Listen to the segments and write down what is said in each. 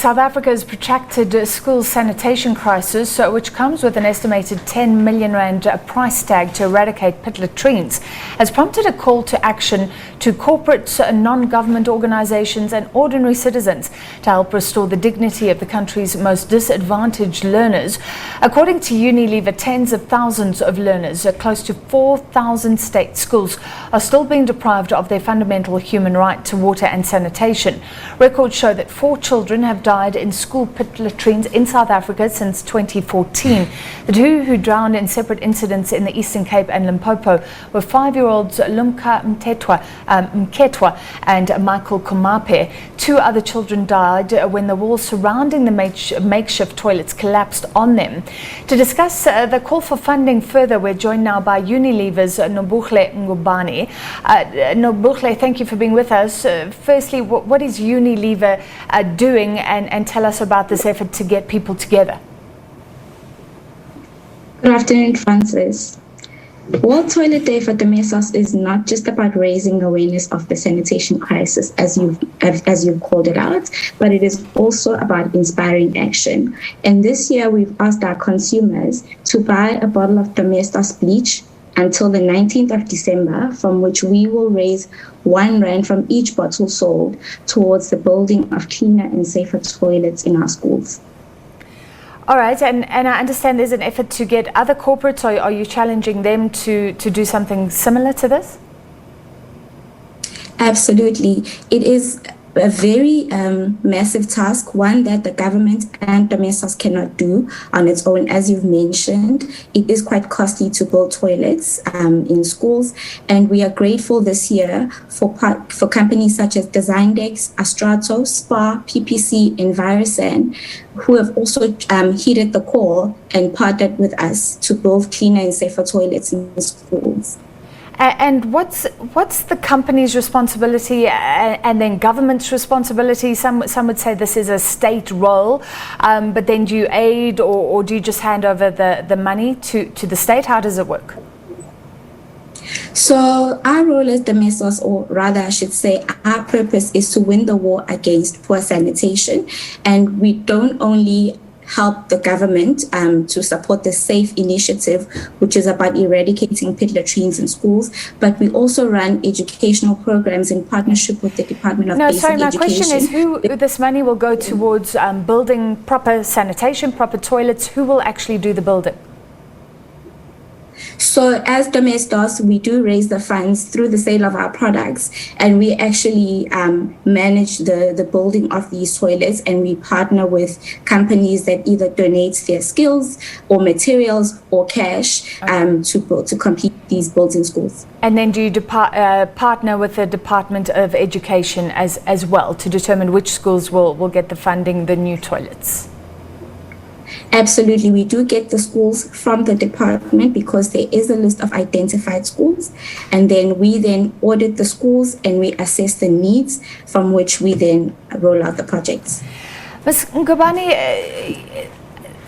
South Africa's protracted school sanitation crisis, which comes with an estimated 10 million rand price tag to eradicate pit latrines, has prompted a call to action to corporate, non-government organizations and ordinary citizens to help restore the dignity of the country's most disadvantaged learners. According to Unilever, tens of thousands of learners, close to 4,000 state schools, are still being deprived of their fundamental human right to water and sanitation. Records show that 4 children have died in school pit latrines in South Africa since 2014. The 2 who drowned in separate incidents in the Eastern Cape and Limpopo were 5-year-olds Lumka Mkhethwa and Michael Komape. 2 other children died when the walls surrounding the makeshift toilets collapsed on them. To discuss the call for funding further, we're joined now by Unilever's Nobuhle Ngubane. Nobuhle, thank you for being with us. Firstly, what is Unilever doing, and tell us about this effort to get people together? Good afternoon, Francis. World Toilet Day for Domestos is not just about raising awareness of the sanitation crisis, as you've called it out, but it is also about inspiring action. And this year, we've asked our consumers to buy a bottle of Domestos bleach until the 19th of December, from which we will raise 1 rand from each bottle sold towards the building of cleaner and safer toilets in our schools. All right, and I understand there's an effort to get other corporates, or are you challenging them to do something similar to this? Absolutely. It is a very massive task, one that the government and Domestos cannot do on its own. As you've mentioned, it is quite costly to build toilets in schools, and we are grateful this year for companies such as Design-Dex, Astrato, Spa, PPC, and Virusan, who have also heeded the call and partnered with us to build cleaner and safer toilets in schools. And what's the company's responsibility and then government's responsibility? Some would say this is a state role, but then do you aid or do you just hand over the money to the state? How does it work? So our role as Domestos, or rather I should say our purpose, is to win the war against poor sanitation. And we don't only help the government to support the SAFE initiative, which is about eradicating pit latrines in schools, but we also run educational programs in partnership with the Department of Basic Education. My question is who this money will go towards building proper sanitation, proper toilets. Who will actually do the building? So as Domestos, we do raise the funds through the sale of our products, and we actually manage the building of these toilets, and we partner with companies that either donate their skills or materials or cash to complete these builds in schools. And then do you partner with the Department of Education as well to determine which schools will get the funding, the new toilets? Absolutely. We do get the schools from the department because there is a list of identified schools, and then we audit the schools and we assess the needs, from which we then roll out the projects. Ms. Ngubane,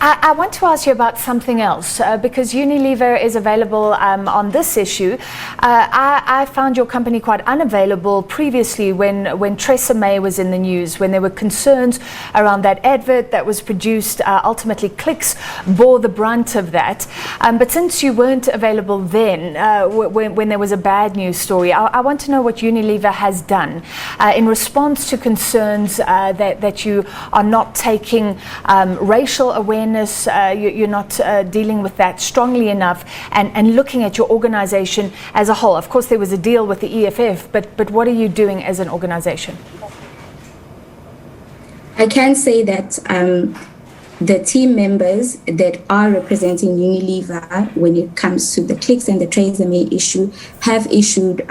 I want to ask you about something else because Unilever is available on this issue. I found your company quite unavailable previously when Theresa May was in the news, when there were concerns around that advert that was produced. Ultimately, Clicks bore the brunt of that. But since you weren't available then, when there was a bad news story, I want to know what Unilever has done in response to concerns that you are not taking racial awareness. You're not dealing with that strongly enough and looking at your organization as a whole. Of course, there was a deal with the EFF, but what are you doing as an organization? I can say that the team members that are representing Unilever when it comes to the Clicks and the Theresa May issue have issued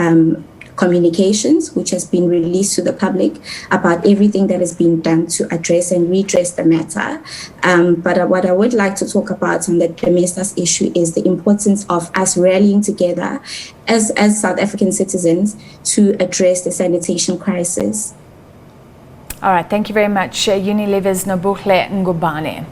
communications, which has been released to the public about everything that has been done to address and redress the matter. But what I would like to talk about on the Domestos issue is the importance of us rallying together as South African citizens to address the sanitation crisis. All right, thank you very much. Unilever's Nobuhle Ngubane.